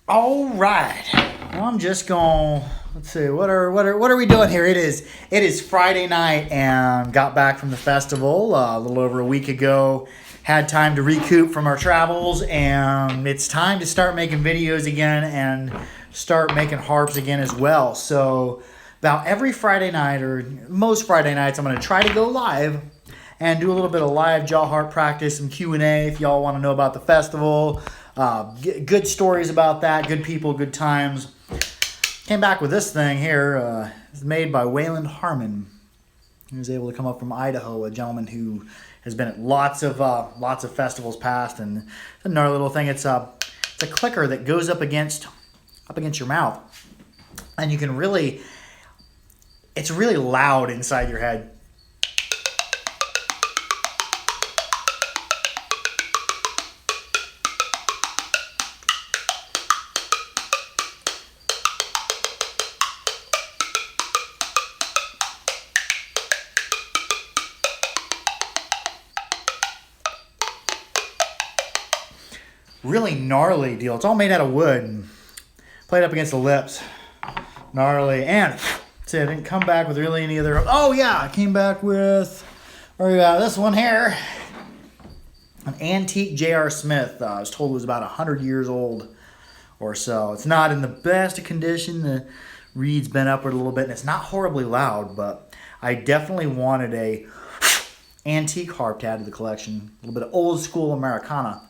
All right. Well, I'm just going. Let's see. What are we doing here? It is Friday night, and got back from the festival a little over a week ago. Had time to recoup from our travels, and it's time to start making videos again and start making harps again as well. So about every Friday night, or most Friday nights, I'm going to try to go live and do a little bit of live jaw harp practice and Q&A if y'all want to know about the festival. Good stories about that, good people, good times. Came back with this thing here. It's made by Wayland Harmon. He was able to come up from Idaho, a gentleman who has been at lots of festivals past, and it's another little thing. It's a clicker that goes up against your mouth, and you can really, it's really loud inside your head. Really gnarly deal. It's all made out of wood and played up against the lips. Gnarly. And see, I didn't come back with really any other. Oh yeah, I came back with this one here. An antique J.R. Smith. I was told it was about 100 years old or so. It's not in the best of condition. The reed's bent upward a little bit, and it's not horribly loud, but I definitely wanted a antique harp to add to the collection. A little bit of old school Americana.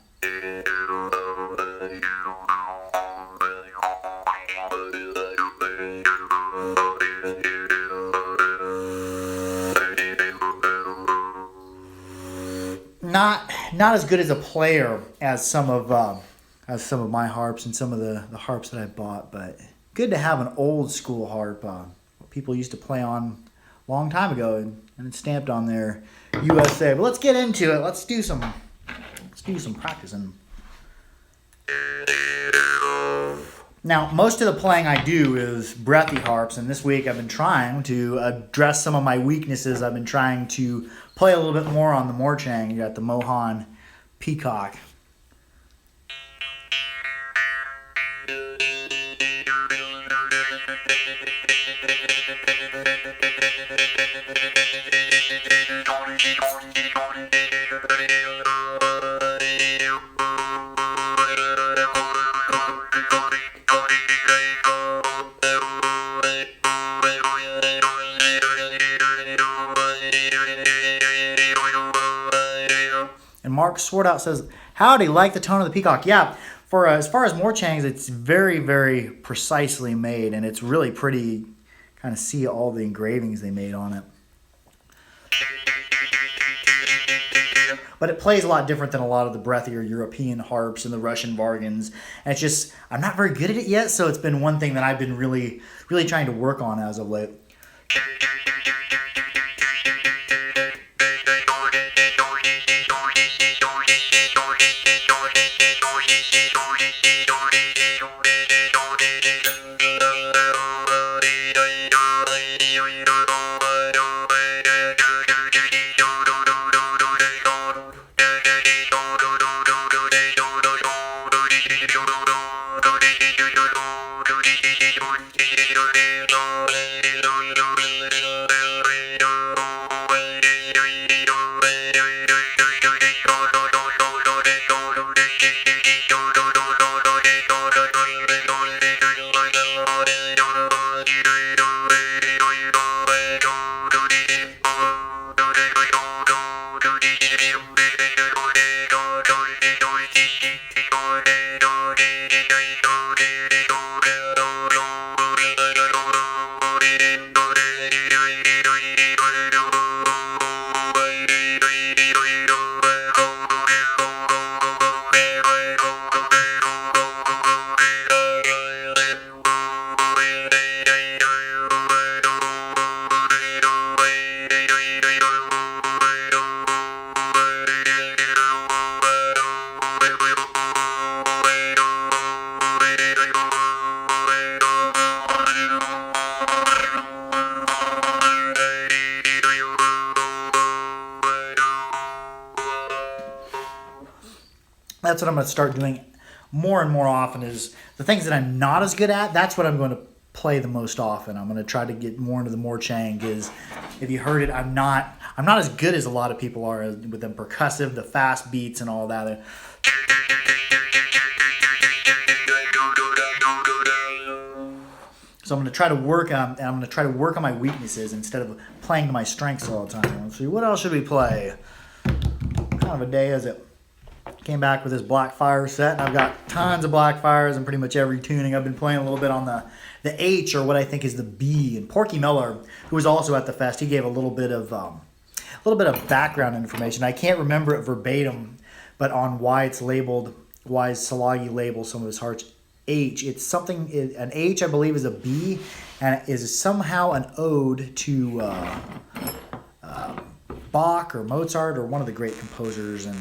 Not as good as a player as some of my harps and some of the harps that I bought, but good to have an old school harp. People used to play on a long time ago, and it's stamped on there USA. But let's get into it. Let's do some practicing. Now, most of the playing I do is breathy harps, and this week I've been trying to address some of my weaknesses. I've been trying to play a little bit more on the Morchang. You got the Mohan Peacock. And Mark Swartout says, howdy, like the tone of the Peacock. Yeah, for as far as Morchangs, it's very, very precisely made, and it's really pretty. Kind of see all the engravings they made on it. But it plays a lot different than a lot of the breathier European harps and the Russian vargans. And it's just, I'm not very good at it yet, so it's been one thing that I've been really, really trying to work on as of late. That's what I'm going to start doing more and more often is the things that I'm not as good at. That's what I'm going to play the most often. I'm going to try to get more into the more chang, because if you heard it, I'm not as good as a lot of people are with them percussive, the fast beats and all that. So I'm going to try to work on my weaknesses instead of playing to my strengths all the time. Let's see, what else should we play? What kind of a day is it? Came back with this Blackfire set, and I've got tons of Blackfires and pretty much every tuning. I've been playing a little bit on the H, or what I think is the B. And Porky Miller, who was also at the fest, he gave a little bit of background information. I can't remember it verbatim, but on why Salagi labels some of his harps H. It's something, an H I believe is a B, and it is somehow an ode to Bach or Mozart or one of the great composers. And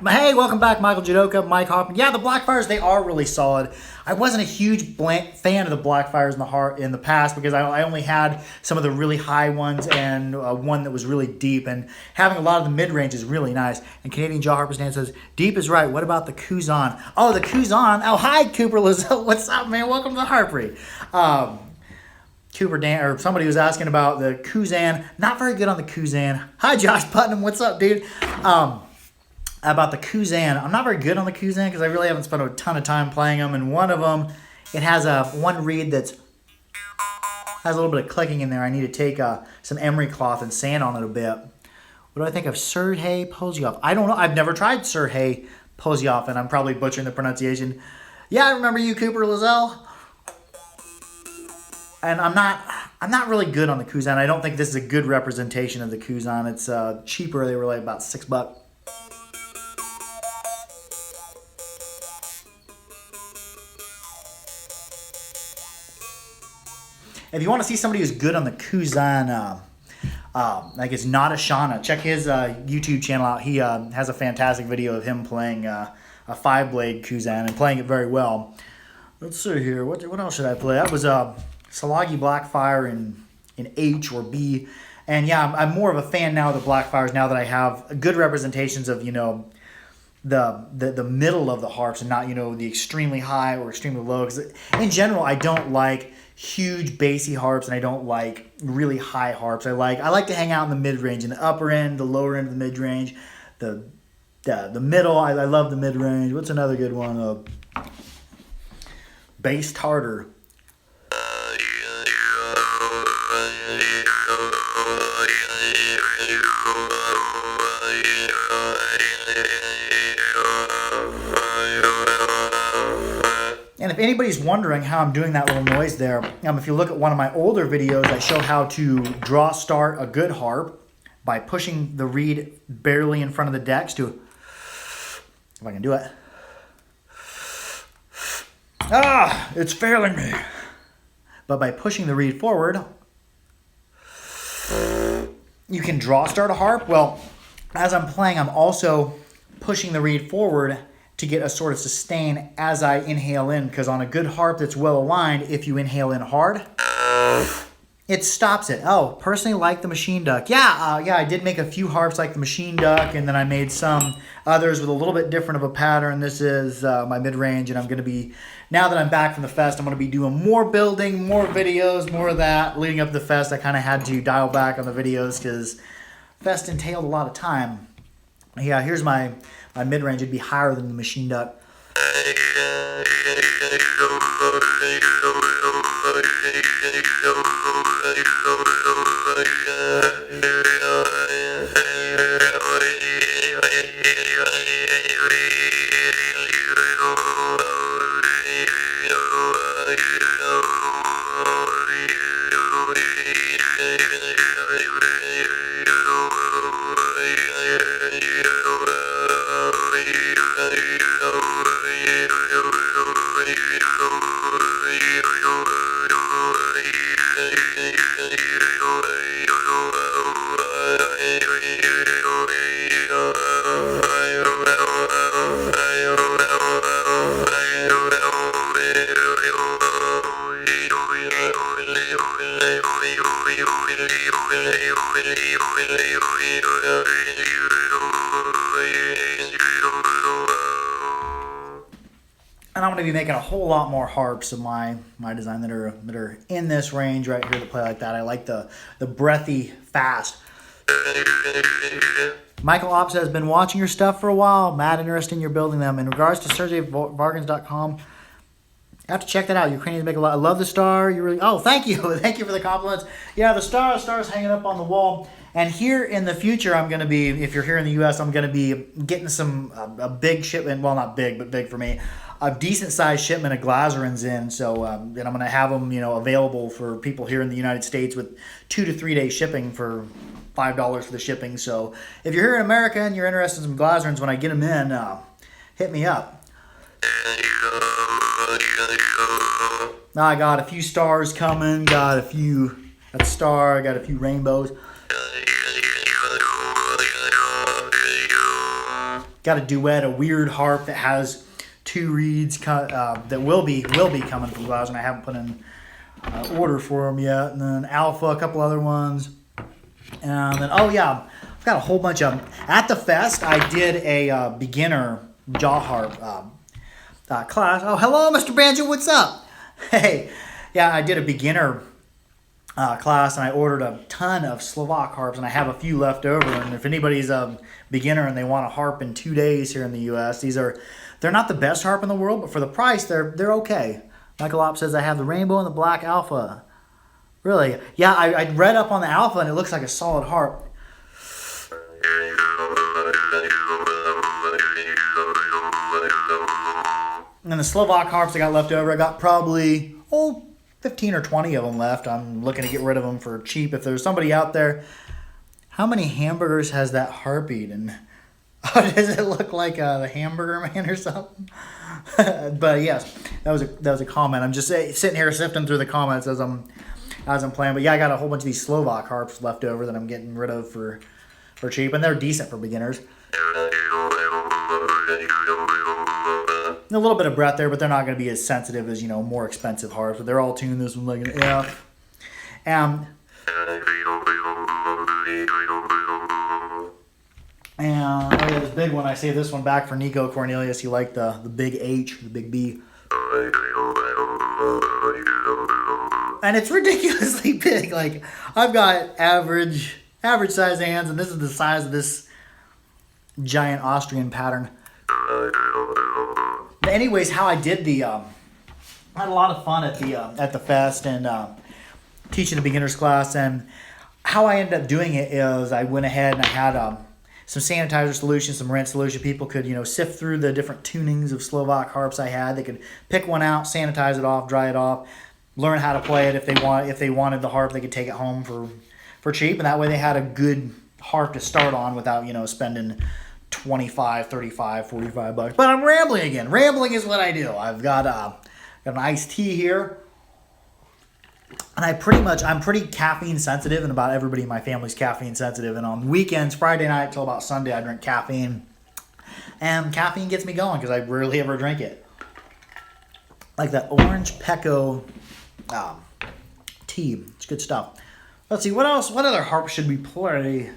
hey, welcome back, Michael Jadoka, Mike Hoffman. Yeah, the Blackfires, they are really solid. I wasn't a huge fan of the Blackfires in the past, because I only had some of the really high ones and one that was really deep, and having a lot of the mid-range is really nice. And Canadian Jaw Harper Stand says, deep is right. What about the Kuzan? Oh, the Kuzan. Oh, hi, Cooper Lizelle. What's up, man? Welcome to the Harpery. Cooper Dan, or somebody was asking about the Kuzan. Not very good on the Kuzan. Hi, Josh Putnam. What's up, dude? About the Kuzan. I'm not very good on the Kuzan because I really haven't spent a ton of time playing them. And one of them, it has one reed has a little bit of clicking in there. I need to take some emery cloth and sand on it a bit. What do I think of Serhei Poziov? I don't know. I've never tried Serhei Poziov, and I'm probably butchering the pronunciation. Yeah, I remember you, Cooper Lizelle. And I'm not really good on the Kuzan. I don't think this is a good representation of the Kuzan. It's cheaper. They were like about $6. If you want to see somebody who's good on the Kuzan, like it's Nada Shana, check his YouTube channel out. He has a fantastic video of him playing a 5-blade Kuzan and playing it very well. Let's see here. What else should I play? That was Salagi Blackfire in H or B. And yeah, I'm more of a fan now of the Blackfires now that I have good representations of, the middle of the harps and not, the extremely high or extremely low. Because in general, I don't like huge bassy harps, and I don't like really high harps. I like to hang out in the mid-range, in the upper end, the lower end of the mid-range, the middle. I love the mid-range. What's another good one? Bass tartar. And And if anybody's wondering how I'm doing that little noise there, if you look at one of my older videos, I show how to draw start a good harp by pushing the reed barely in front of the decks to, if I can do it. Ah, it's failing me. But by pushing the reed forward, you can draw start a harp. Well, as I'm playing, I'm also pushing the reed forward to get a sort of sustain as I inhale in, because on a good harp that's well aligned, if you inhale in hard, it stops it. Oh, personally like the machine duck. Yeah, I did make a few harps like the machine duck, and then I made some others with a little bit different of a pattern. This is my mid-range, and I'm going to be, now that I'm back from the fest, I'm going to be doing more building, more videos, more of that. Leading up to the fest, I kind of had to dial back on the videos because fest entailed a lot of time. Yeah, here's my mid-range. It'd be higher than the machine duck. And I'm going to be making a whole lot more harps of my design that are in this range right here to play like that. I like the breathy, fast. Michael Ops has been watching your stuff for a while. Mad interest in your building them. In regards to SergeyVargans.com, I have to check that out. Ukrainians make a lot. I love the star. You really. Oh, thank you. Thank you for the compliments. Yeah, the star's hanging up on the wall. And here in the future, I'm going to be, if you're here in the U.S., I'm going to be getting some a big shipment. Well, not big, but big for me. A decent sized shipment of Glazerins in. So then I'm going to have them, available for people here in the United States with 2 to 3 day shipping for $5 for the shipping. So if you're here in America and you're interested in some Glazerins, when I get them in, hit me up. Now I got a few stars coming. Got a few rainbows. Got a duet, a weird harp that has 2 reeds that will be coming from Glazer. I haven't put in order for them yet. And then Alpha, a couple other ones. And then, oh yeah, I've got a whole bunch of them. At the fest, I did a beginner jaw harp class. Oh, hello, Mr. Banjo, what's up? Hey, yeah, I did a beginner class, and I ordered a ton of Slovak harps, and I have a few left over. And if anybody's a beginner and they want a harp in 2 days here in the U.S., they're not the best harp in the world, but for the price, they're okay. Michael Opp says I have the rainbow and the black Alpha. Really? Yeah, I read up on the Alpha, and it looks like a solid harp. And then the Slovak harps I got left over, I got probably 15 or 20 of them left. I'm looking to get rid of them for cheap. If there's somebody out there, how many hamburgers has that harp eaten? Does it look like the Hamburger Man or something? But yes, that was a comment. I'm just sitting here sifting through the comments as I'm playing. But yeah, I got a whole bunch of these Slovak harps left over that I'm getting rid of for cheap, and they're decent for beginners. A little bit of breath there, but they're not going to be as sensitive as, more expensive harps. But they're all tuned this one like an F. And this big one, I saved this one back for Nico Cornelius. He liked the big H, the big B. And it's ridiculously big. Like, I've got average size hands, and this is the size of this giant Austrian pattern. But anyways, how I did I had a lot of fun at the fest and teaching the beginners class, and how I ended up doing it is I went ahead and I had some sanitizer solution, some rinse solution. People could, sift through the different tunings of Slovak harps I had. They could pick one out, sanitize it off, dry it off, learn how to play it. If they wanted the harp, they could take it home for cheap, and that way they had a good harp to start on without, spending 25, 35, 45 bucks. But I'm rambling again. Rambling is what I do. I've got an iced tea here. And I'm pretty caffeine sensitive, and about everybody in my family's caffeine sensitive. And on weekends, Friday night till about Sunday, I drink caffeine. And caffeine gets me going because I rarely ever drink it. Like that orange Pecco tea. It's good stuff. Let's see, what else? What other harp should we play?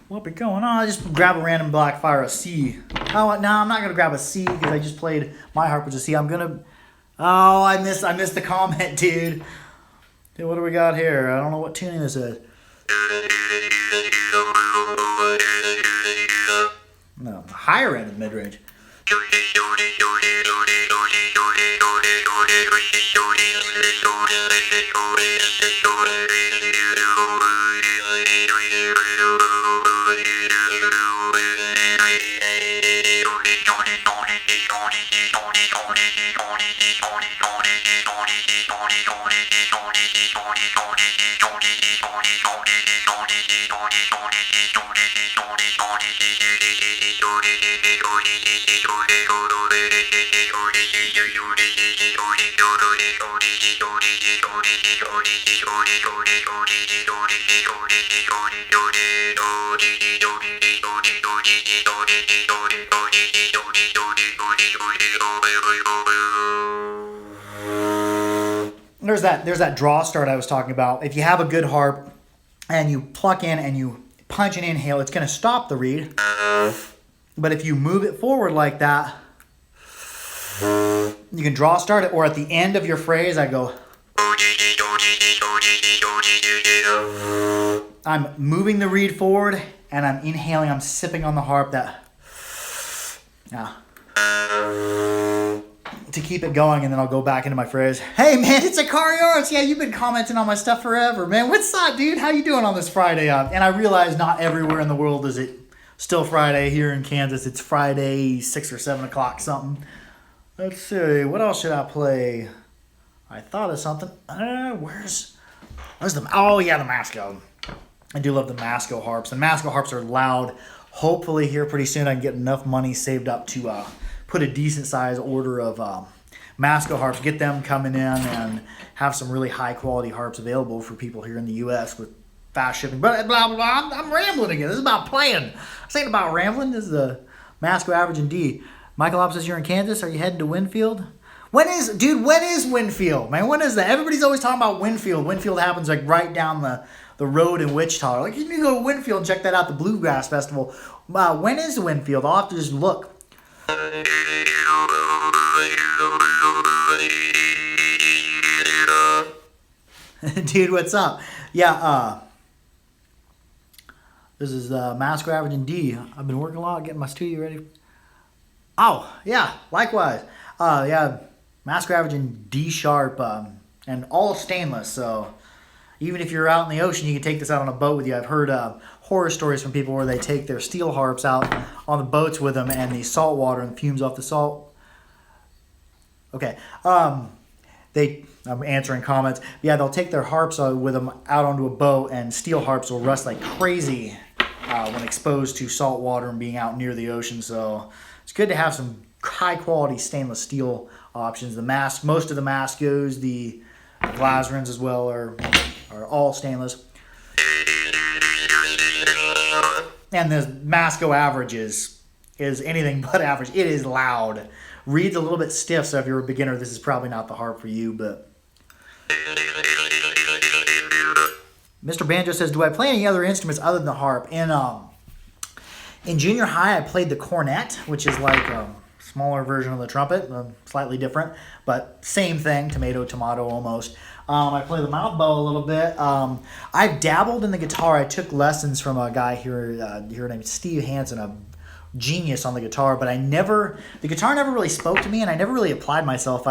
What be going on? I just grab a random Blackfire, a C. Oh, no, I'm not going to grab a C because I just played my harp with a C. I'm going to... Oh, I missed the comment, dude. Dude, what do we got here? I don't know what tuning this is. No, higher end of mid-range. There's that draw start I was talking about. If you have a good harp and you pluck in and you punch and inhale, it's going to stop the reed. But if you move it forward like that, you can draw start it, or at the end of your phrase, I go. I'm moving the reed forward and I'm inhaling, I'm sipping on the harp to keep it going, and then I'll go back into my phrase. Hey man, it's Akari Arts. Yeah, you've been commenting on my stuff forever, man. What's up, dude? How you doing on this Friday? And I realize not everywhere in the world is it still Friday. Here in Kansas, it's Friday, 6 or 7 o'clock something. Let's see, what else should I play? I thought of something. Where's the... Oh yeah, the Masco. I do love the Masco harps. And Masco harps are loud. Hopefully here pretty soon I can get enough money saved up to put a decent size order of Masco harps, get them coming in, and have some really high quality harps available for people here in the U.S. with fast shipping. But blah, blah, blah, I'm rambling again. This is about playing. This ain't about rambling. This is the Masco average in D. Michael Opp says you're in Kansas. Are you heading to Winfield? When is Winfield? Man, when is that? Everybody's always talking about Winfield. Winfield happens like right down the road in Wichita. Like, you need to go to Winfield and check that out, the Bluegrass Festival. When is Winfield? I'll have to just look. Dude, what's up? Yeah, this is Masco average in D. I've been working a lot, getting my studio ready. Oh, yeah, likewise. Yeah, Masco average in D sharp, and all stainless, so even if you're out in the ocean, you can take this out on a boat with you. I've heard horror stories from people where they take their steel harps out on the boats with them, and the salt water and the fumes off the salt. Okay, I'm answering comments. Yeah, they'll take their harps with them out onto a boat, and steel harps will rust like crazy when exposed to salt water and being out near the ocean. So it's good to have some high quality stainless steel options. Most of the Mascos, the Glazerins as well are all stainless. And the Masco average is anything but average. It is loud. Reed's a little bit stiff, so if you're a beginner, this is probably not the harp for you, but... Mr. Banjo says, do I play any other instruments other than the harp? In junior high, I played the cornet, which is like a smaller version of the trumpet, slightly different, but same thing, tomato, tomato almost. I play the mouth bow a little bit. I've dabbled in the guitar. I took lessons from a guy here named Steve Hansen, a genius on the guitar, but the guitar never really spoke to me, and I never really applied myself.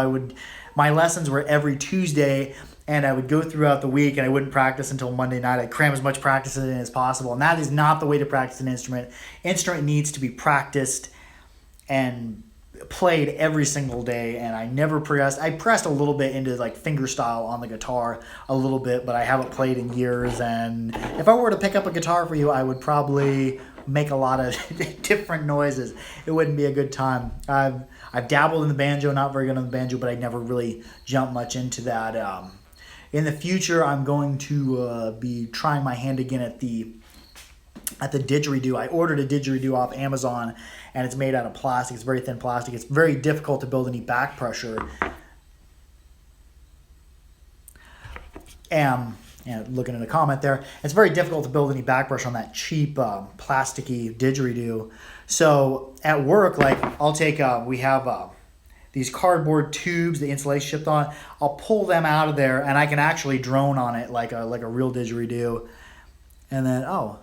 My lessons were every Tuesday and I would go throughout the week and I wouldn't practice until Monday night. I'd cram as much practice in as possible. And that is not the way to practice an instrument. Instrument needs to be practiced and played every single day. And I never pressed. I pressed a little bit into like finger style on the guitar a little bit, but I haven't played in years. And if I were to pick up a guitar for you, I would probably make a lot of different noises. It wouldn't be a good time. I've dabbled in the banjo, not very good on the banjo, but I never really jumped much into that. In the future, I'm going to be trying my hand again at the didgeridoo. I ordered a didgeridoo off Amazon, and it's made out of plastic. It's very thin plastic. It's very difficult to build any back pressure. And looking at a comment there, it's very difficult to build any back pressure on that cheap plasticky didgeridoo. So at work, like I'll take, we have these cardboard tubes, the insulation shipped on. I'll pull them out of there, and I can actually drone on it like a real didgeridoo. And then, oh,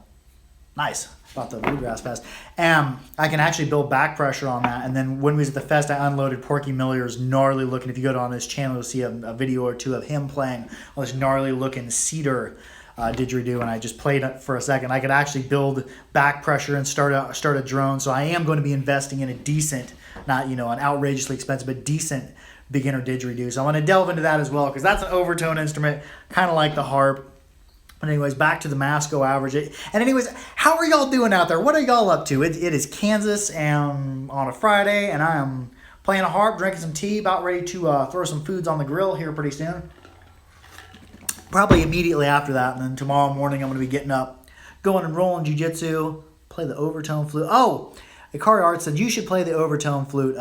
nice. About the bluegrass fest. And I can actually build back pressure on that. And then when we was at the fest, I unloaded Porky Millier's gnarly looking. If you go on his channel, you'll see a video or two of him playing on this gnarly looking cedar didgeridoo. And I just played it for a second. I could actually build back pressure and start a drone. So I am going to be investing in a decent, not an outrageously expensive, but decent beginner didgeridoo. So I'm going to delve into that as well, because that's an overtone instrument, kind of like the harp. But anyways, back to the Masco average. And anyways, how are y'all doing out there? What are y'all up to? It is Kansas and on a Friday, and I am playing a harp, drinking some tea, about ready to throw some foods on the grill here pretty soon. Probably immediately after that, and then tomorrow morning I'm going to be getting up, going and rolling jiu-jitsu, play the overtone flute. Oh, Ikari Art said you should play the overtone flute.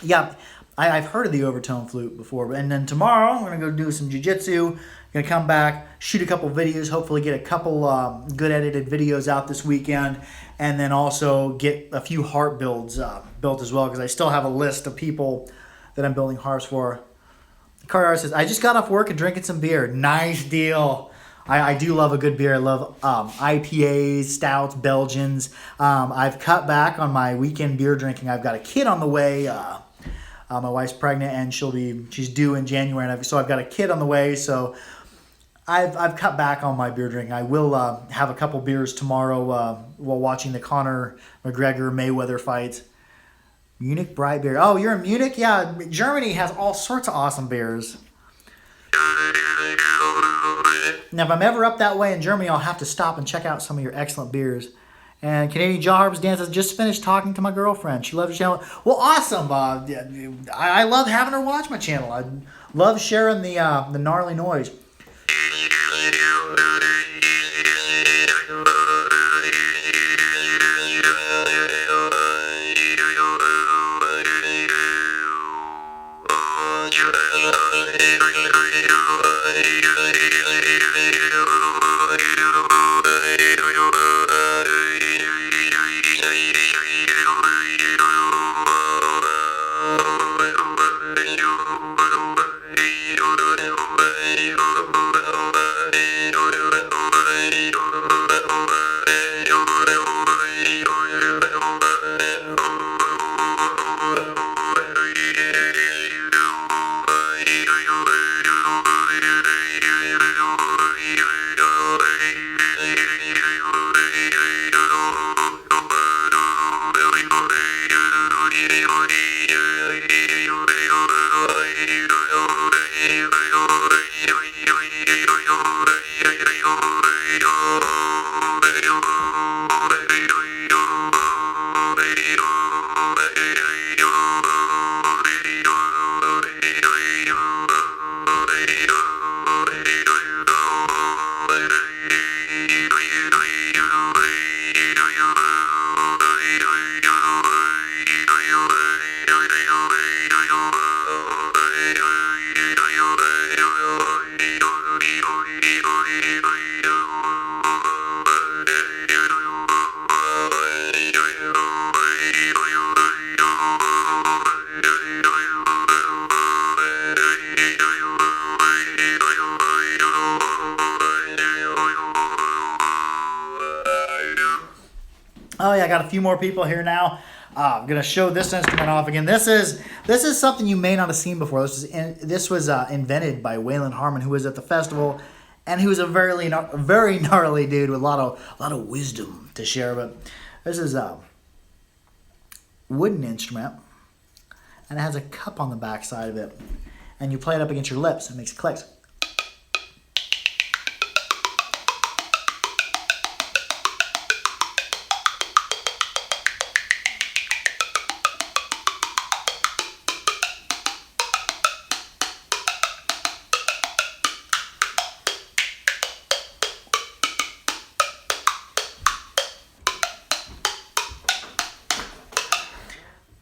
Yeah, I've heard of the overtone flute before. And then tomorrow I'm going to go do some jiu-jitsu. Going to come back, shoot a couple videos, hopefully get a couple good edited videos out this weekend, and then also get a few harp builds built as well, because I still have a list of people that I'm building harps for. Carter says, I just got off work and drinking some beer. Nice deal. I do love a good beer. I love IPAs, stouts, Belgians. I've cut back on my weekend beer drinking. I've got a kid on the way. My wife's pregnant, and she's due in January, and so I've got a kid on the way, so I've cut back on my beer drinking. I will have a couple beers tomorrow while watching the Conor McGregor Mayweather fight. Munich Bright Beer. Oh, you're in Munich? Yeah, Germany has all sorts of awesome beers. Now, if I'm ever up that way in Germany, I'll have to stop and check out some of your excellent beers. And Canadian Jaw Harps Dan says, just finished talking to my girlfriend. She loves your channel. Well, awesome. I love having her watch my channel. I love sharing the gnarly noise. Oh yeah, I got a few more people here now. I'm going to show this instrument off again. This is This is something you may not have seen before. This was invented by Waylon Harmon, who was at the festival, and he was a very gnarly dude with a lot of wisdom to share. But this is a wooden instrument, and it has a cup on the back side of it, and you play it up against your lips, and it makes clicks.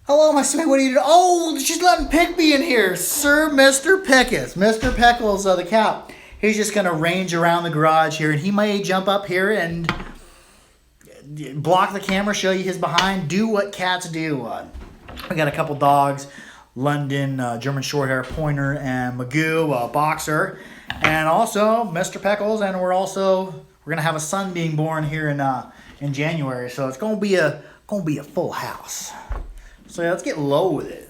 Hello, my sweet. What are you doing? Oh, she's letting Pickby in here. Sir Mr. Pickles. Mr. Pickles, the cat. He's just going to range around the garage here, and he may jump up here and block the camera, show you his behind, do what cats do. We got a couple dogs, London, German Shorthair Pointer, and Magoo, Boxer, and also Mr. Pickles, and we're going to have a son being born here in January, so it's going to be a full house. So yeah, let's get low with it.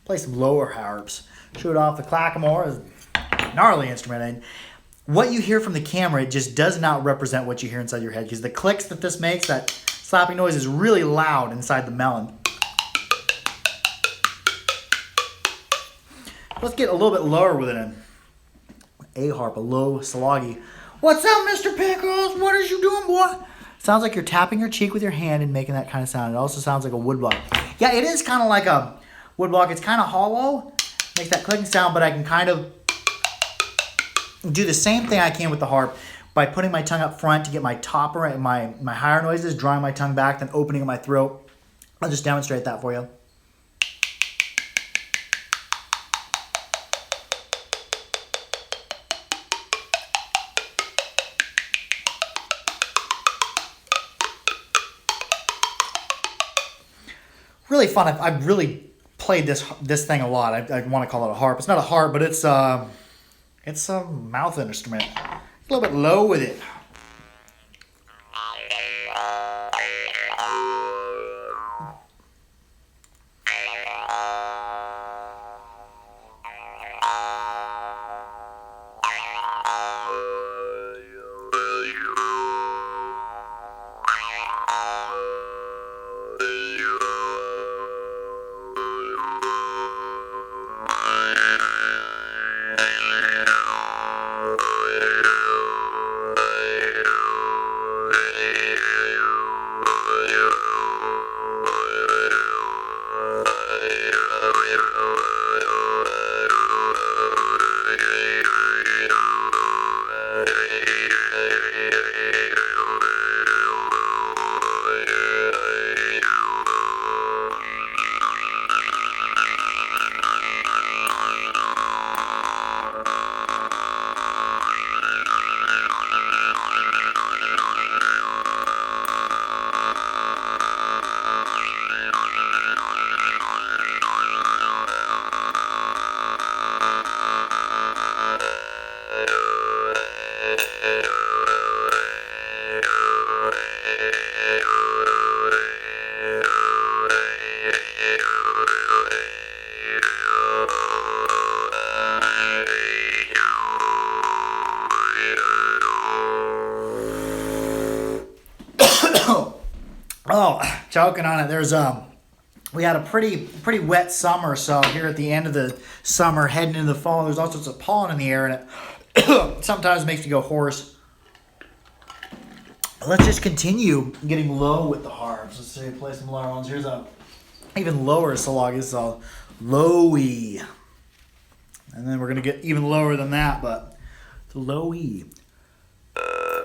Play some lower harps. Show it off. The clackamore is a gnarly instrument. And what you hear from the camera, it just does not represent what you hear inside your head. Because the clicks that this makes, that slapping noise, is really loud inside the melon. Let's get a little bit lower with it. A harp, a low sloggy. What's up, Mr. Pickles? What is you doing, boy? Sounds like you're tapping your cheek with your hand and making that kind of sound. It also sounds like a woodblock. Yeah, it is kind of like a woodblock. It's kind of hollow. Makes that clicking sound, but I can kind of do the same thing I can with the harp by putting my tongue up front to get my topper and my higher noises, drawing my tongue back, then opening up my throat. I'll just demonstrate that for you. Really fun. I've really played this thing a lot. I want to call it a harp. It's not a harp, but it's a mouth instrument. A little bit low with it. Oh, choking on it. There's we had a pretty wet summer, so here at the end of the summer, heading into the fall, there's all sorts of pollen in the air, and it sometimes makes me go hoarse. Let's just continue getting low with the harps. Let's see, play some lower ones. Here's a even lower slog. It's a low-y. And then we're going to get even lower than that, but it's a low-y.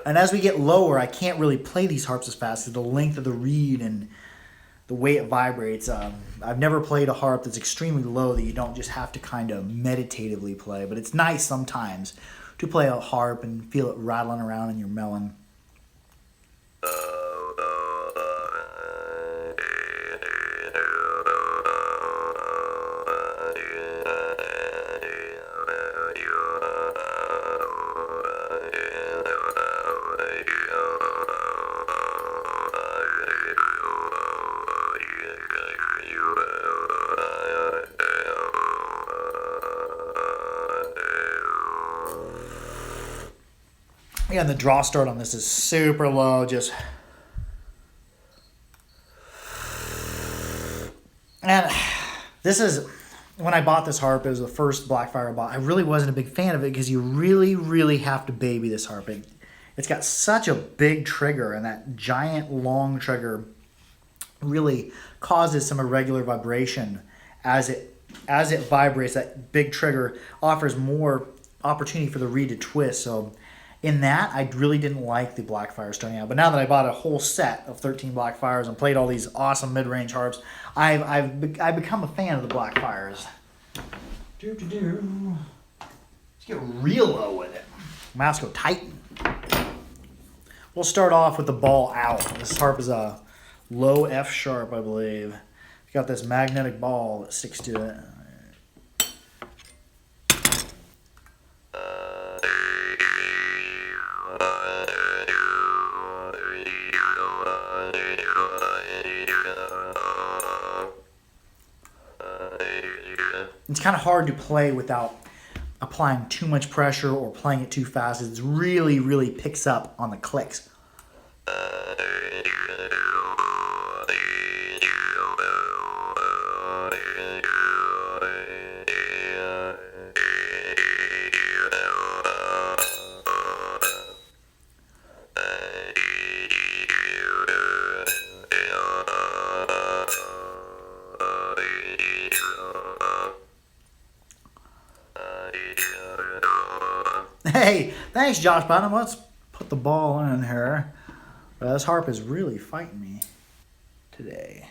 And as we get lower, I can't really play these harps as fast because the length of the reed and the way it vibrates. I've never played a harp that's extremely low that you don't just have to kind of meditatively play. But it's nice sometimes to play a harp and feel it rattling around in your melon. Yeah, and the draw start on this is super low, just... And this is, when I bought this harp, it was the first Blackfire I bought. I really wasn't a big fan of it because you really, really have to baby this harp. It's got such a big trigger, and that giant long trigger really causes some irregular vibration as it vibrates. That big trigger offers more opportunity for the reed to twist. So in that, I really didn't like the Blackfire starting out. But now that I bought a whole set of 13 Blackfires and played all these awesome mid-range harps, I've become a fan of the Blackfires. Let's get real low with it. Mouse go tighten. We'll start off with the ball out. This harp is a low F sharp, I believe. It's got this magnetic ball that sticks to it. It's kind of hard to play without applying too much pressure or playing it too fast. It really, really picks up on the clicks. Hey, thanks, Josh Bottom. Let's put the ball in here. This harp is really fighting me today.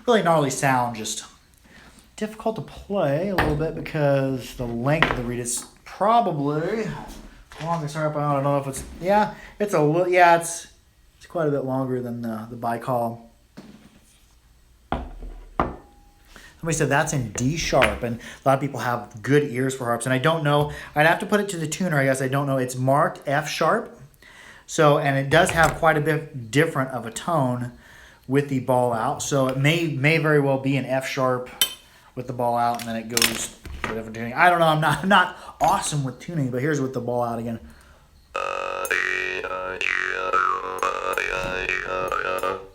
Really gnarly sound, just difficult to play a little bit because the length of the reed is probably longest harp. I don't know if it's it's quite a bit longer than the bicall. Somebody said that's in D sharp, and a lot of people have good ears for harps, and I don't know. I'd have to put it to the tuner, I guess. I don't know. It's marked F sharp, so, and it does have quite a bit different of a tone with the ball out, so it may very well be an F sharp with the ball out, and then it goes to a different tuning. I don't know. I'm not awesome with tuning, but here's with the ball out again.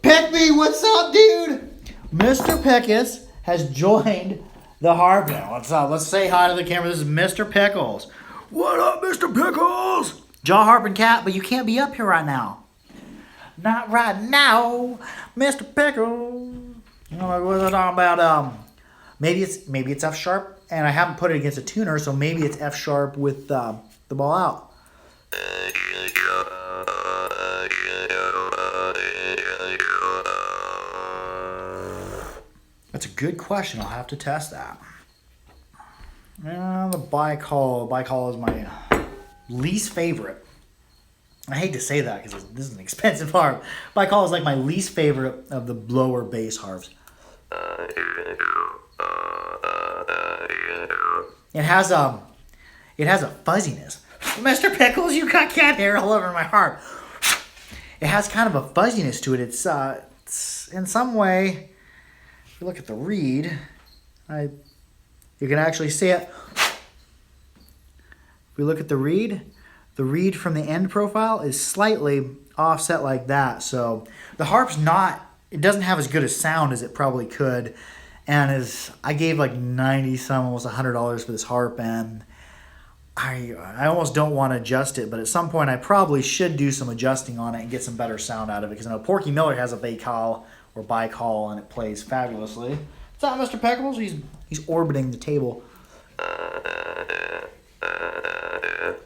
Pickme, what's up, dude? Mr. Pickus has joined the harp now. What's up? Let's say hi to the camera. This is Mr. Pickles. What up, Mr. Pickles? Jaw, harp, and cat, but you can't be up here right now. Not right now, Mr. Pickle. You know what I'm talking about? Maybe it's F sharp, and I haven't put it against a tuner, so maybe it's F sharp with the ball out. That's a good question. I'll have to test that. The bicall is my least favorite. I hate to say that because this is an expensive harp. Bicall is like my least favorite of the lower bass harps. It has a fuzziness. Mr. Pickles, you got cat hair all over my harp. It has kind of a fuzziness to it. It's in some way, if you look at the reed, you can actually see it. If we look at the reed from the end profile is slightly offset like that. So the harp's it doesn't have as good a sound as it probably could. And I gave like 90 some, almost $100 for this harp, and I almost don't want to adjust it, but at some point I probably should do some adjusting on it and get some better sound out of it, because I know Porky Miller has a bicall or bicall and it plays fabulously. What's up, Mr. Peckables? He's orbiting the table.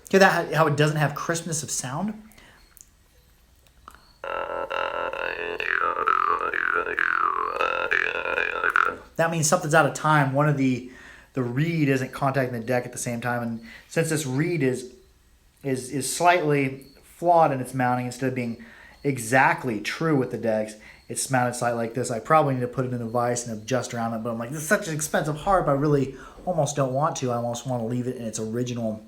Hear that? How it doesn't have crispness of sound? that means something's out of time. One of the reed isn't contacting the deck at the same time, and since this reed is slightly flawed in its mounting, instead of being exactly true with the decks, it's mounted slightly like this. I probably need to put it in a vise and adjust around it, but I'm like, this is such an expensive harp, I really almost don't want to. I almost want to leave it in its original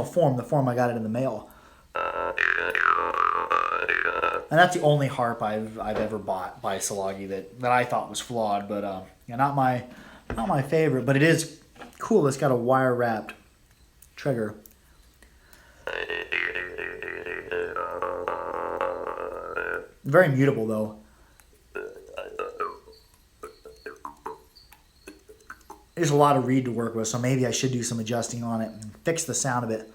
form, the form I got it in the mail. And that's the only harp I've ever bought by Salagi that I thought was flawed, but yeah, not my favorite, but it is cool. It's got a wire wrapped trigger. Very mutable though. There's a lot of reed to work with, so maybe I should do some adjusting on it and fix the sound of it.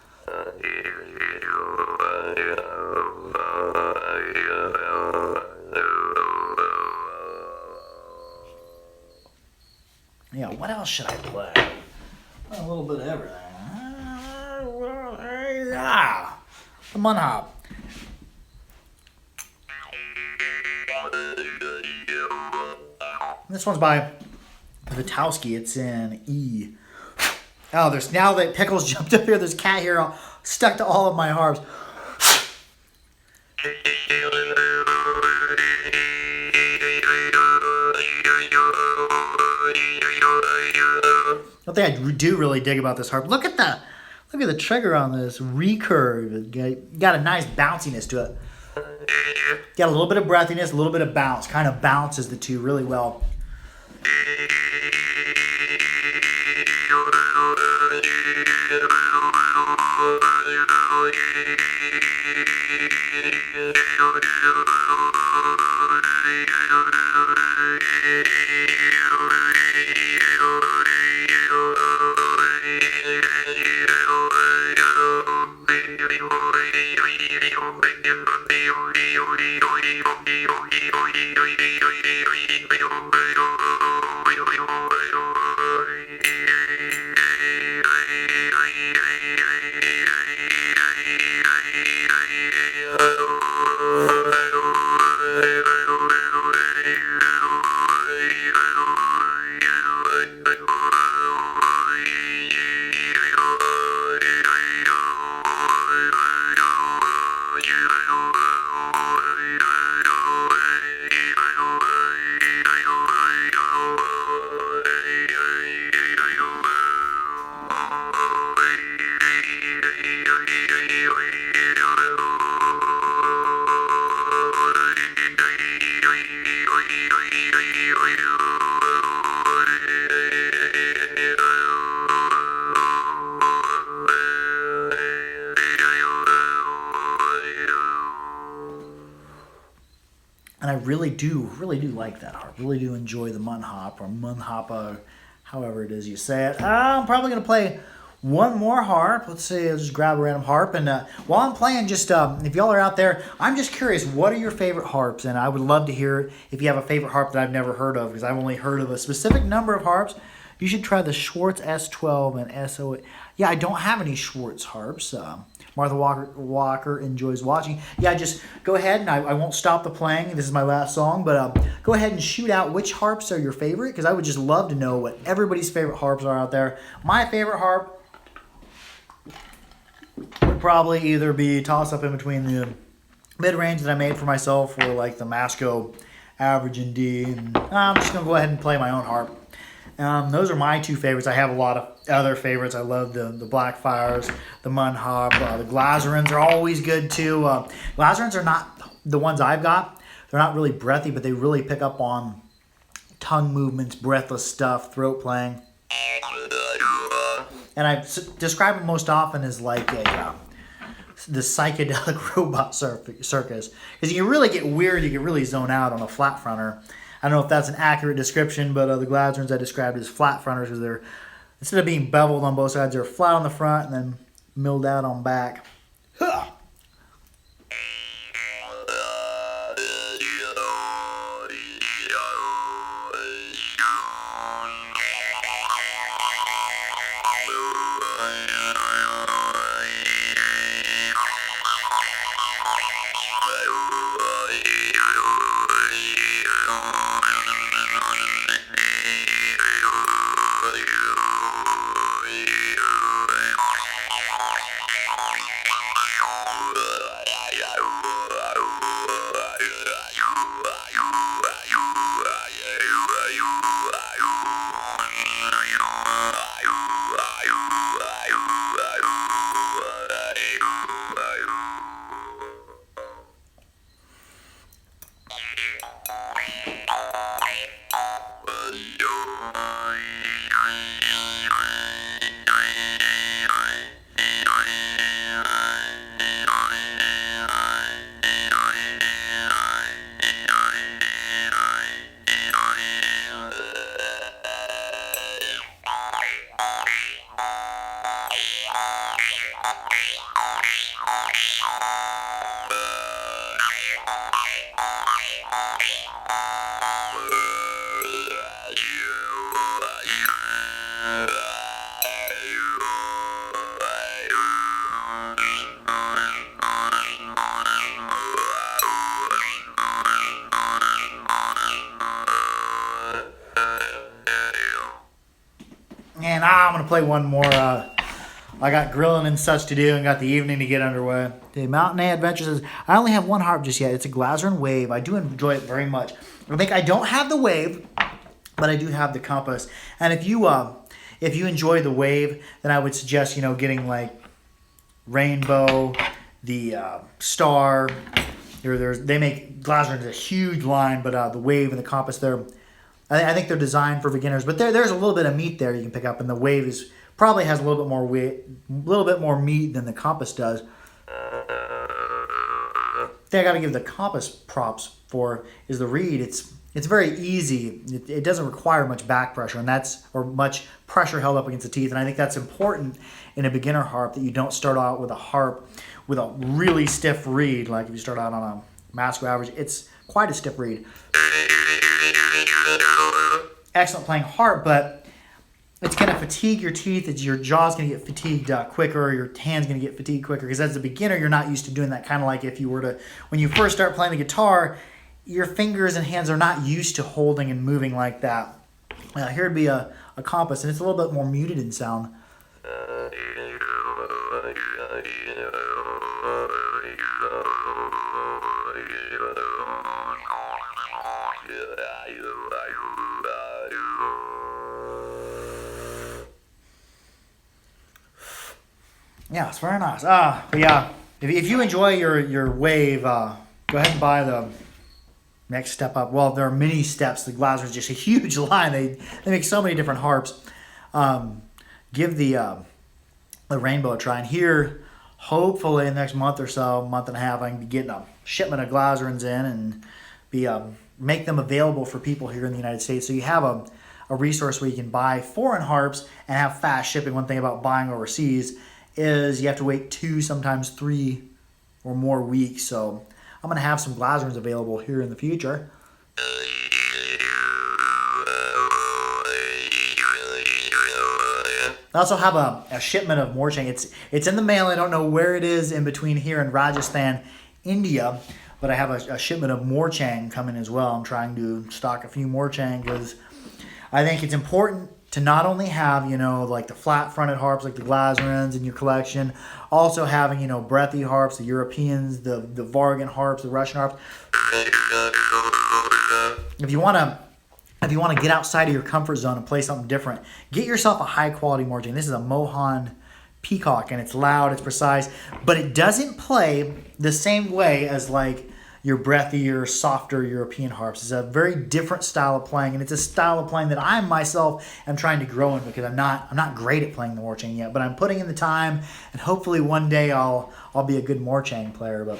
Yeah, what else should I play? A little bit of everything. The Mun Hop. This one's by Vitowski. It's in E. Oh, there's, now that Pickles jumped up here, there's cat hair stuck to all of my harps. One thing I do really dig about this harp, look at the trigger on this recurve. It got a nice bounciness to it. Got a little bit of breathiness, a little bit of bounce. Kind of bounces the two really well. And I really do like that harp. Really do enjoy the Mun Hop, or Mun Hoppa, however it is you say it. I'm probably going to play one more harp. Let's see, I'll just grab a random harp. And while I'm playing, just if y'all are out there, I'm just curious, what are your favorite harps? And I would love to hear if you have a favorite harp that I've never heard of, because I've only heard of a specific number of harps. You should try the Schwartz S12 and SO. Yeah, I don't have any Schwartz harps. Martha Walker enjoys watching. Yeah, just go ahead, and I won't stop the playing. This is my last song, but go ahead and shoot out which harps are your favorite, because I would just love to know what everybody's favorite harps are out there. My favorite harp would probably either be toss up in between the mid-range that I made for myself, or like the Masco Average in D. And I'm just going to go ahead and play my own harp. Those are my two favorites. I have a lot of other favorites. I love the Blackfires, the Mun Hop, the Glazerins are always good too. Glazerins are not the ones I've got. They're not really breathy, but they really pick up on tongue movements, breathless stuff, throat playing. And I describe it most often as like the psychedelic robot circus. Because you can really get weird, you can really zone out on a flat fronter. I don't know if that's an accurate description, but the Glazerins I described as flat fronters, because they're, instead of being beveled on both sides, they're flat on the front and then milled out on back. Huh. And I'm going to play one more. I got grilling and such to do and got the evening to get underway. The Mountain A Adventure says, I only have one harp just yet. It's a Glasrin Wave. I do enjoy it very much. I think I don't have the Wave, but I do have the Compass. And if you enjoy the Wave, then I would suggest, getting like Rainbow, the Star. They make Glasrin's a huge line, but the Wave and the Compass, I think they're designed for beginners. But there's a little bit of meat there you can pick up, and the Wave probably has a little bit more weight, a little bit more meat than the Compass does. The thing I got to give the Compass props for is the reed. It's very easy. It doesn't require much back pressure, or much pressure held up against the teeth. And I think that's important in a beginner harp, that you don't start out with a harp with a really stiff reed. Like if you start out on a Masco Average, it's quite a stiff reed. Excellent playing harp, but it's going to fatigue your teeth. Your jaw's going to get fatigued quicker. Your hand's going to get fatigued quicker, because as a beginner, you're not used to doing that. Kind of like if you were to, when you first start playing the guitar, your fingers and hands are not used to holding and moving like that. Here would be a Compass, and it's a little bit more muted in sound. Yeah, it's very nice. But yeah, if you enjoy your Wave, go ahead and buy the next step up. Well, there are many steps. The Glasrin is just a huge line. They make so many different harps. Give the Rainbow a try. And here, hopefully in the next month or so, month and a half, I can be getting a shipment of Glasrins in and make them available for people here in the United States. So you have a resource where you can buy foreign harps and have fast shipping. One thing about buying overseas is you have to wait 2, sometimes 3 or more weeks. So I'm going to have some Glasrins available here in the future. I also have a shipment of Morchang. It's in the mail. I don't know where it is in between here and Rajasthan, India, but I have a shipment of Morchang coming as well. I'm trying to stock a few Morchang because I think it's important to not only have, like the flat-fronted harps like the Glasrins in your collection, also having, breathy harps, the Europeans, the Vargan harps, the Russian harps. If you want to get outside of your comfort zone and play something different, get yourself a high-quality Morchang. This is a Mohan Peacock, and it's loud, it's precise, but it doesn't play the same way as like your breathier, softer European harps. It's a very different style of playing, and it's a style of playing that I myself am trying to grow in, because I'm not great at playing the Morchang yet, but I'm putting in the time, and hopefully one day I'll be a good Morchang player. But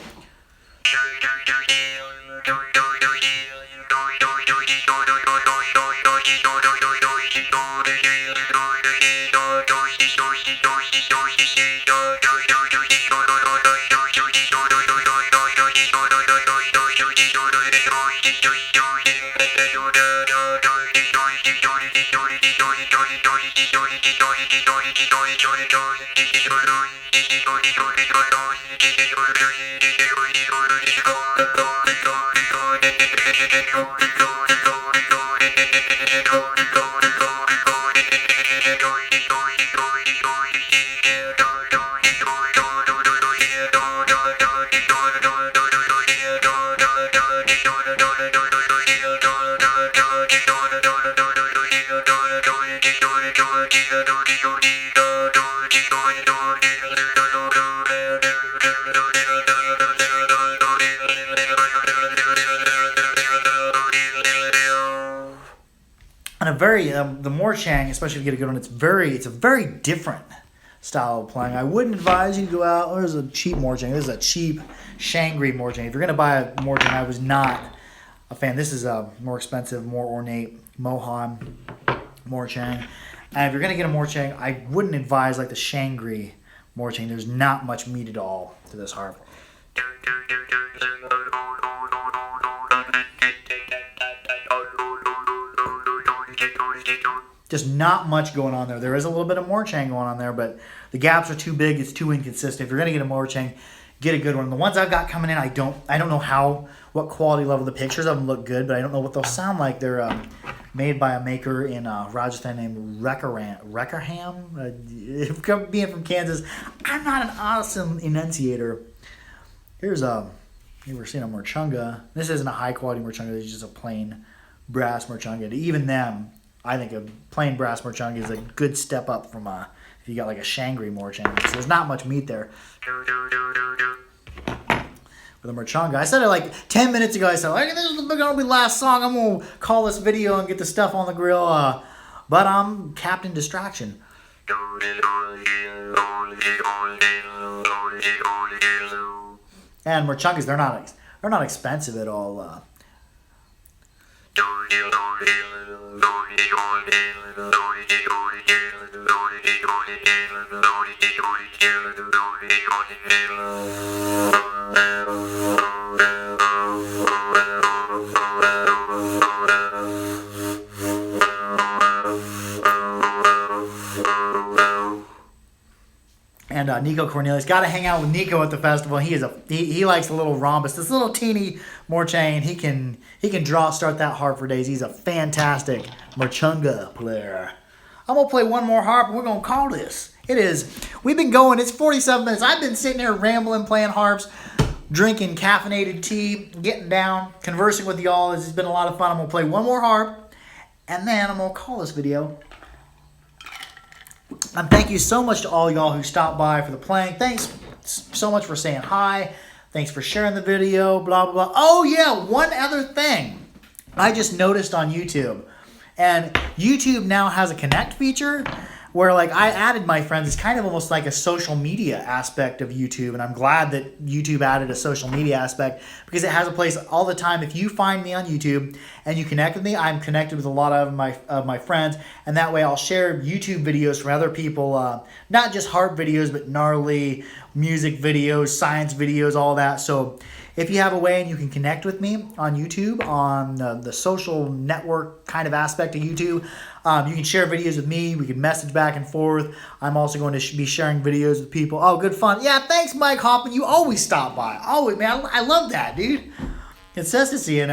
the Morchang, especially if you get a good one, it's a very different style of playing. I wouldn't advise you to go out. There's a cheap Morchang. This is a cheap Shangri Morchang. If you're going to buy a Morchang, I was not a fan. This is a more expensive, more ornate Mohan Morchang. And if you're going to get a Morchang, I wouldn't advise like the Shangri Morchang. There's not much meat at all to this harp. Just not much going on there. There is a little bit of Morchang going on there, but the gaps are too big. It's too inconsistent. If you're going to get a Morchang, get a good one. The ones I've got coming in, I don't know what quality level. The pictures of them look good, but I don't know what they'll sound like. They're made by a maker in Rajasthan named Wreckerham. Being from Kansas, I'm not an awesome enunciator. Here's we're seeing a Morchunga. This isn't a high quality Morchunga. This is just a plain brass Morchunga. Even them, I think a plain brass Morchunga is a good step up from if you got like a Shangri Morchunga. So there's not much meat there. With a Morchunga, I said it like 10 minutes ago. I said, like, this is gonna be the last song. I'm gonna call this video and get the stuff on the grill. But I'm Captain Distraction. And Morchungas, they're not expensive at all. And Nico Cornelius, got to hang out with Nico at the festival. He likes a little rhombus, this little teeny Morchang. He can start that harp for days. He's a fantastic Morchunga player. I'm gonna play one more harp, and we're gonna call this. We've been going. It's 47 minutes. I've been sitting here rambling, playing harps, drinking caffeinated tea, getting down, conversing with y'all. This has been a lot of fun. I'm gonna play one more harp, and then I'm gonna call this video. And thank you so much to all y'all who stopped by for the playing. Thanks so much for saying hi. Thanks for sharing the video, blah, blah, blah. Oh, yeah, one other thing I just noticed on YouTube. And YouTube now has a connect feature where, like, I added my friends. It's kind of almost like a social media aspect of YouTube. And I'm glad that YouTube added a social media aspect because it has a place all the time. If you find me on YouTube and you connect with me, I'm connected with a lot of my friends. And that way I'll share YouTube videos from other people, not just harp videos, but gnarly music videos, science videos, all that. So if you have a way and you can connect with me on YouTube, on the social network kind of aspect of YouTube, you can share videos with me. We can message back and forth. I'm also going to be sharing videos with people. Oh, good fun. Yeah, thanks, Mike Hoppin. You always stop by. Always, man. I love that, dude. Consistency. And,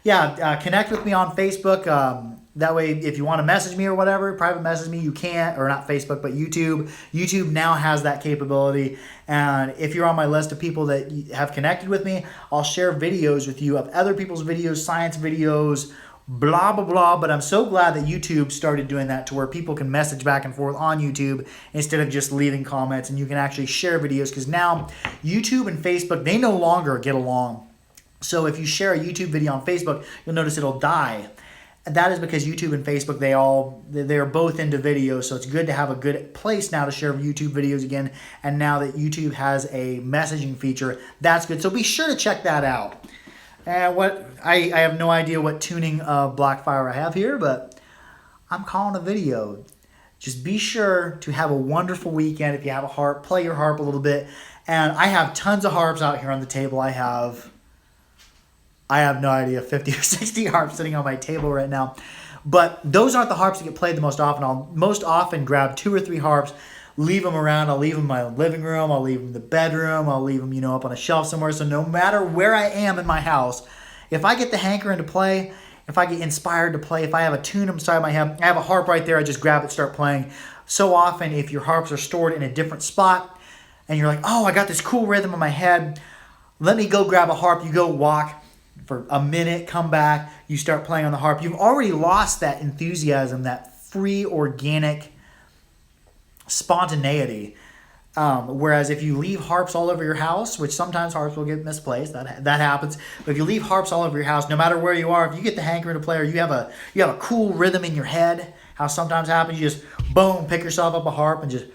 connect with me on Facebook. That way, if you want to message me or whatever, private message me, you can't. Or not Facebook, but YouTube. YouTube now has that capability. And if you're on my list of people that have connected with me, I'll share videos with you of other people's videos, science videos, blah, blah, blah. But I'm so glad that YouTube started doing that to where people can message back and forth on YouTube instead of just leaving comments. And you can actually share videos because now YouTube and Facebook, they no longer get along. So if you share a YouTube video on Facebook, you'll notice it'll die. And that is because YouTube and Facebook, they're both into video. So it's good to have a good place now to share YouTube videos again. And now that YouTube has a messaging feature, that's good. So be sure to check that out. And I have no idea what tuning of Blackfire I have here, but I'm calling a video. Just be sure to have a wonderful weekend. If you have a harp, play your harp a little bit. And I have tons of harps out here on the table. I have no idea, 50 or 60 harps sitting on my table right now. But those aren't the harps that get played the most often. I'll most often grab 2 or 3 harps, leave them around. I'll leave them in my living room. I'll leave them in the bedroom. I'll leave them, up on a shelf somewhere. So no matter where I am in my house, if I get the hankering to play, if I get inspired to play, if I have a tune inside my head, I have a harp right there. I just grab it, start playing. So often, if your harps are stored in a different spot, and you're like, oh, I got this cool rhythm in my head, let me go grab a harp. You go walk for a minute, come back, you start playing on the harp. You've already lost that enthusiasm, that free, organic spontaneity. Whereas if you leave harps all over your house, which sometimes harps will get misplaced, that happens. But if you leave harps all over your house, no matter where you are, if you get the hankering to play, or you have a cool rhythm in your head, how sometimes happens, you just boom, pick yourself up a harp and just.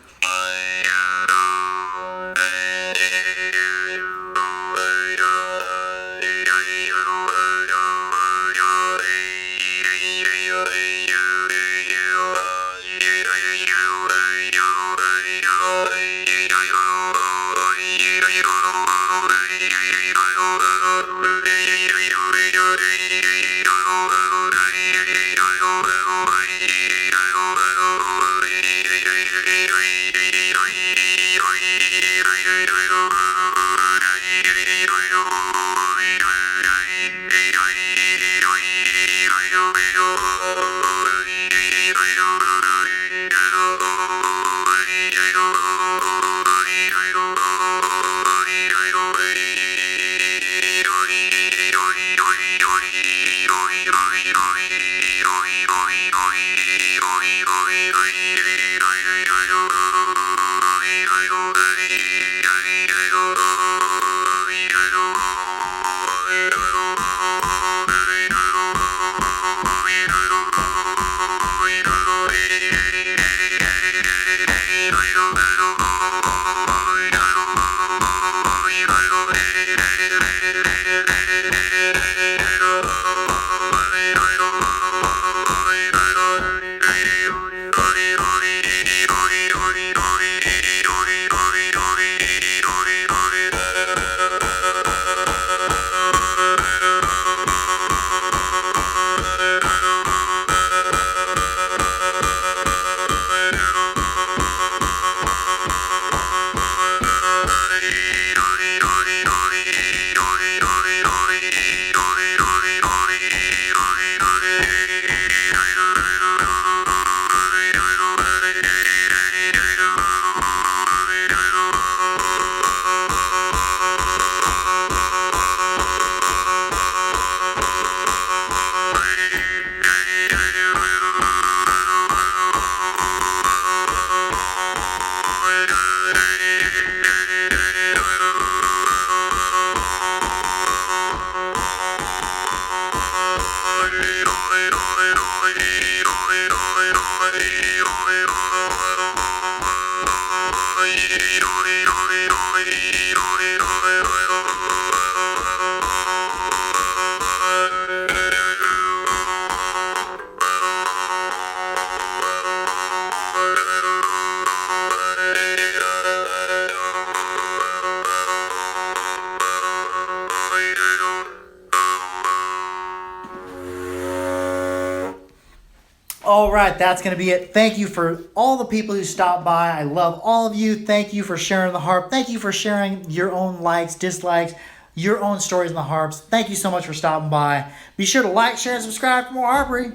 All right, that's going to be it. Thank you for all the people who stopped by. I love all of you. Thank you for sharing the harp. Thank you for sharing your own likes, dislikes, your own stories on the harps. Thank you so much for stopping by. Be sure to like, share, and subscribe for more harpery.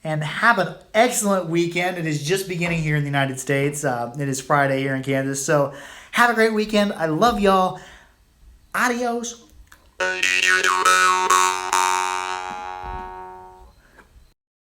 And have an excellent weekend. It is just beginning here in the United States. It is Friday here in Kansas. So have a great weekend. I love y'all. Adios.